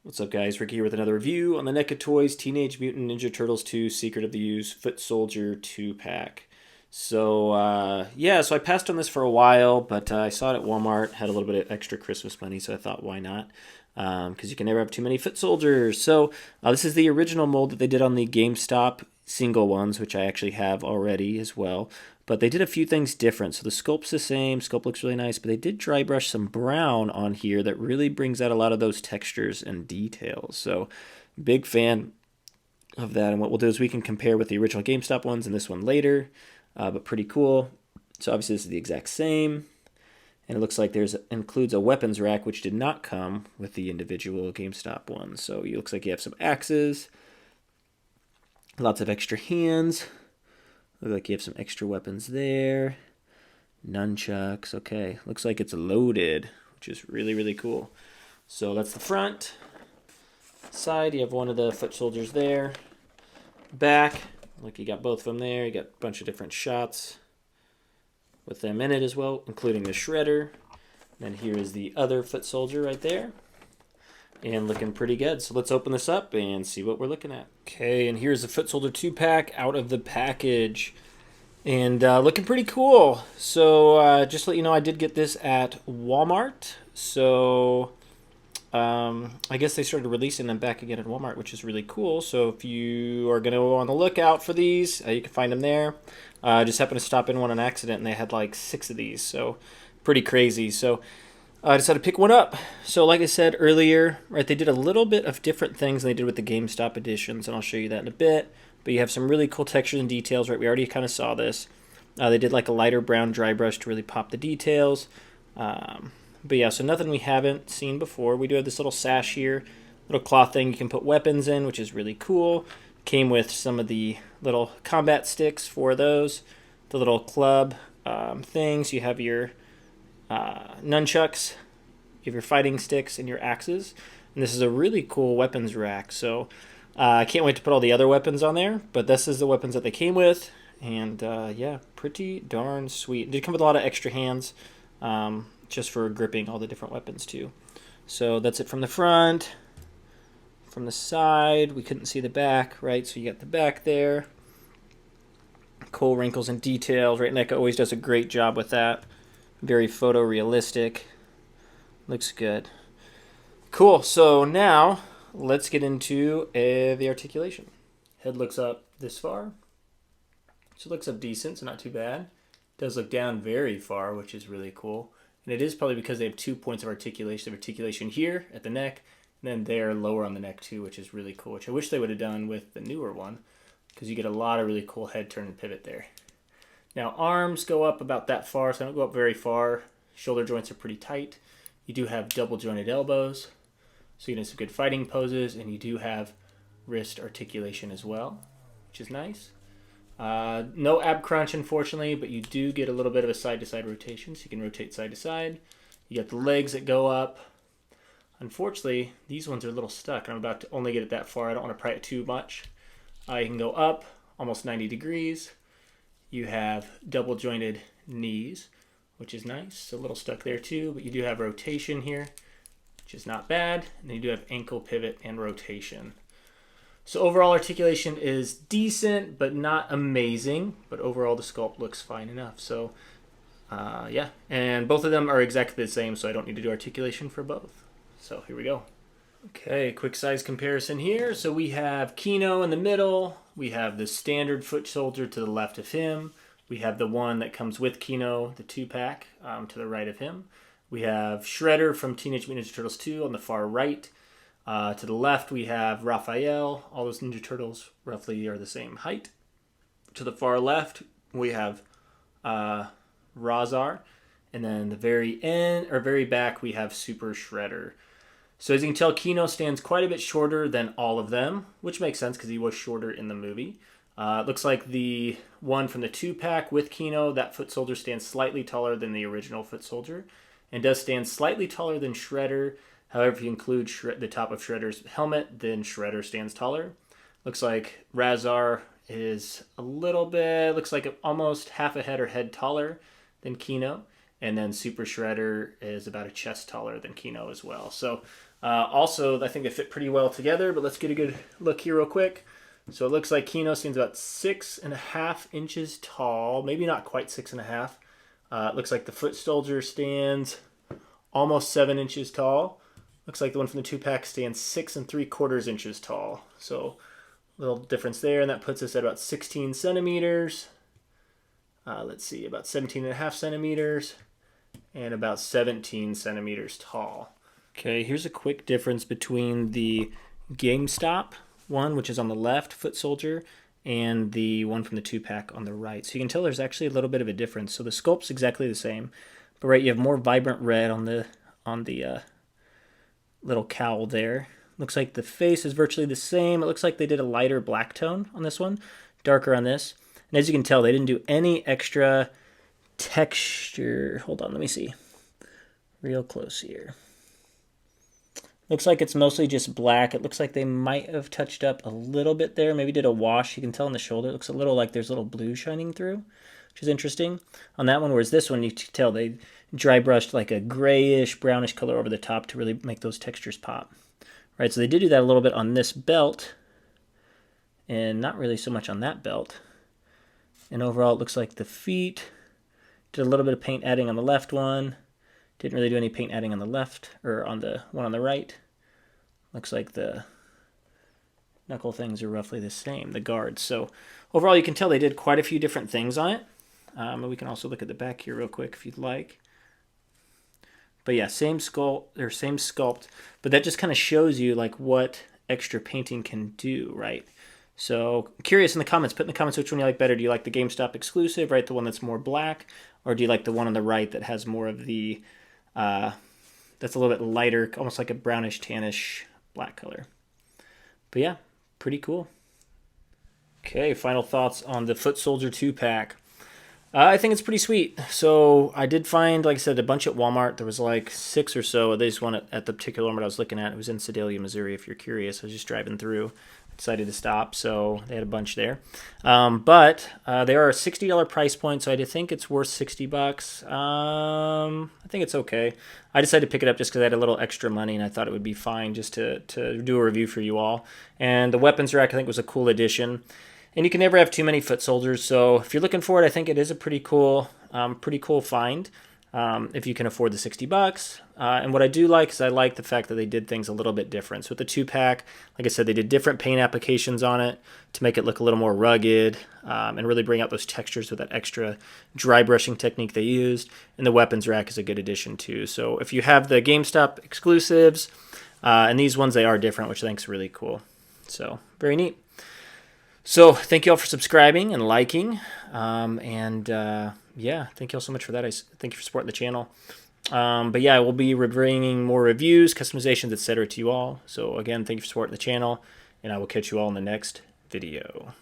What's up, guys? Ricky here with another review on the Neca Toys Teenage Mutant Ninja Turtles 2 Secret of the Ooze Foot Soldier 2-pack. So I passed on this for a while, but I saw it at Walmart, had a little bit of extra Christmas money, so I thought, why not? Because you can never have too many foot soldiers. This is the original mold that they did on the GameStop single ones, which I actually have already as well. But they did a few things different. So the sculpt's the same. Sculpt looks really nice, but they did dry brush some brown on here that really brings out a lot of those textures and details. So big fan of that. And what we'll do is we can compare with the original GameStop ones and this one later, but pretty cool. So obviously this is the exact same. And it looks like includes a weapons rack, which did not come with the individual GameStop ones. So it looks like you have some axes, lots of extra hands. Look like you have some extra weapons there. Nunchucks. Okay. Looks like it's loaded, which is really, really cool. So that's the front. Side, you have one of the foot soldiers there. Back, look, you got both of them there. You got a bunch of different shots with them in it as well, including the shredder. Then here is the other foot soldier right there. And looking pretty good. So let's open this up and see what we're looking at. Okay, and here's the Foot Soldier 2-pack out of the package. And looking pretty cool. So just to let you know, I did get this at Walmart. So I guess they started releasing them back again at Walmart, which is really cool. So if you are going to go on the lookout for these, you can find them there. I just happened to stop in one on accident, and they had like 6 of these. So pretty crazy. So I decided to pick one up. So like I said earlier, right, they did a little bit of different things than they did with the GameStop editions, and I'll show you that in a bit. But you have some really cool textures and details, right? We already kind of saw this. They did like a lighter brown dry brush to really pop the details. But yeah, so nothing we haven't seen before. We do have this little sash here, little cloth thing you can put weapons in, which is really cool. Came with some of the little combat sticks for those, the little club things. You have your nunchucks, you have your fighting sticks, and your axes. And this is a really cool weapons rack. So I can't wait to put all the other weapons on there, but this is the weapons that they came with. And yeah, pretty darn sweet. It did come with a lot of extra hands, just for gripping all the different weapons too. So that's it from the front. From the side, we couldn't see the back, right? So you got the back there. Cool wrinkles and details, right? Neca always does a great job with that. Very photorealistic. Looks good. Cool. So now let's get into the articulation. Head looks up this far. So it looks up decent, so not too bad. It does look down very far, which is really cool. And it is probably because they have 2 points of articulation. They have articulation here at the neck, and then there lower on the neck too, which is really cool, which I wish they would have done with the newer one, because you get a lot of really cool head turn and pivot there. Now arms go up about that far, so they don't go up very far. Shoulder joints are pretty tight. You do have double jointed elbows, so you can do some good fighting poses, and you do have wrist articulation as well, which is nice. No ab crunch, unfortunately, but you do get a little bit of a side-to-side rotation, so you can rotate side to side. You got the legs that go up. Unfortunately, these ones are a little stuck, and I'm about to only get it that far. I don't want to pry it too much. You can go up almost 90 degrees. You have double jointed knees, which is nice. It's a little stuck there too, but you do have rotation here, which is not bad. And then you do have ankle pivot and rotation. So overall articulation is decent, but not amazing. But overall the sculpt looks fine enough. So yeah, and both of them are exactly the same, so I don't need to do articulation for both. So here we go. Okay, quick size comparison here. So we have Kino in the middle. We have the standard foot soldier to the left of him. We have the one that comes with Kino, the 2-pack, to the right of him. We have Shredder from Teenage Mutant Ninja Turtles 2 on the far right. To the left, we have Raphael. All those Ninja Turtles roughly are the same height. To the far left, we have Razar. And then the very end, or very back, we have Super Shredder. So as you can tell, Kino stands quite a bit shorter than all of them, which makes sense because he was shorter in the movie. It looks like the one from the 2-pack with Kino, that foot soldier stands slightly taller than the original foot soldier, and does stand slightly taller than Shredder. However, if you include the top of Shredder's helmet, then Shredder stands taller. Looks like Razar is a little bit, looks like almost half a head or head taller than Kino. And then Super Shredder is about a chest taller than Kino as well. So Also, I think they fit pretty well together, but let's get a good look here real quick. So it looks like Kino stands about 6.5 inches tall, maybe not quite 6.5. It looks like the foot soldier stands almost 7 inches tall. Looks like the one from the 2-pack stands 6.75 inches tall. So a little difference there, and that puts us at about 16 centimeters. Let's see, about 17.5 centimeters and about 17 centimeters tall. Okay, here's a quick difference between the GameStop one, which is on the left, foot soldier, and the one from the 2-pack on the right. So you can tell there's actually a little bit of a difference. So the sculpt's exactly the same, but right, you have more vibrant red on the little cowl there. Looks like the face is virtually the same. It looks like they did a lighter black tone on this one, darker on this. And as you can tell, they didn't do any extra texture. Hold on, let me see. Real close here. Looks like it's mostly just black. It looks like they might have touched up a little bit there. Maybe did a wash. You can tell on the shoulder. It looks a little like there's a little blue shining through, which is interesting on that one. Whereas this one, you can tell they dry brushed like a grayish, brownish color over the top to really make those textures pop. Right, so they did do that a little bit on this belt, and not really so much on that belt. And overall, it looks like the feet did a little bit of paint adding on the left one. Didn't really do any paint adding on the left, or on the one on the right. Looks like the knuckle things are roughly the same, the guards. So overall, you can tell they did quite a few different things on it. And we can also look at the back here real quick if you'd like. But yeah, same sculpt, but that just kind of shows you like what extra painting can do, right? So curious in the comments, put in the comments which one you like better. Do you like the GameStop exclusive, right? The one that's more black, or do you like the one on the right that has more of the, that's a little bit lighter, almost like a brownish, tannish black color. But yeah, pretty cool. Okay, final thoughts on the Foot Soldier 2-pack. I think it's pretty sweet. So I did find, like I said, a bunch at Walmart. There was like 6 or so of this one at the particular one I was looking at. It was in Sedalia, Missouri, if you're curious. I was just driving through. Decided to stop, so they had a bunch there. But they are a $60 price point, so I think it's worth $60. I think it's okay. I decided to pick it up just because I had a little extra money, and I thought it would be fine just to do a review for you all. And the weapons rack, I think, was a cool addition. And you can never have too many foot soldiers, so if you're looking for it, I think it is a pretty cool find if you can afford the $60. And what I do like is I like the fact that they did things a little bit different. So with the 2-pack, like I said, they did different paint applications on it to make it look a little more rugged and really bring out those textures with that extra dry brushing technique they used. And the weapons rack is a good addition too. So if you have the GameStop exclusives and these ones, they are different, which I think is really cool. So very neat. So thank you all for subscribing and liking, yeah, thank you all so much for that. Thank you for supporting the channel. But yeah, we'll be bringing more reviews, customizations, etc. to you all. So again, thank you for supporting the channel, and I will catch you all in the next video.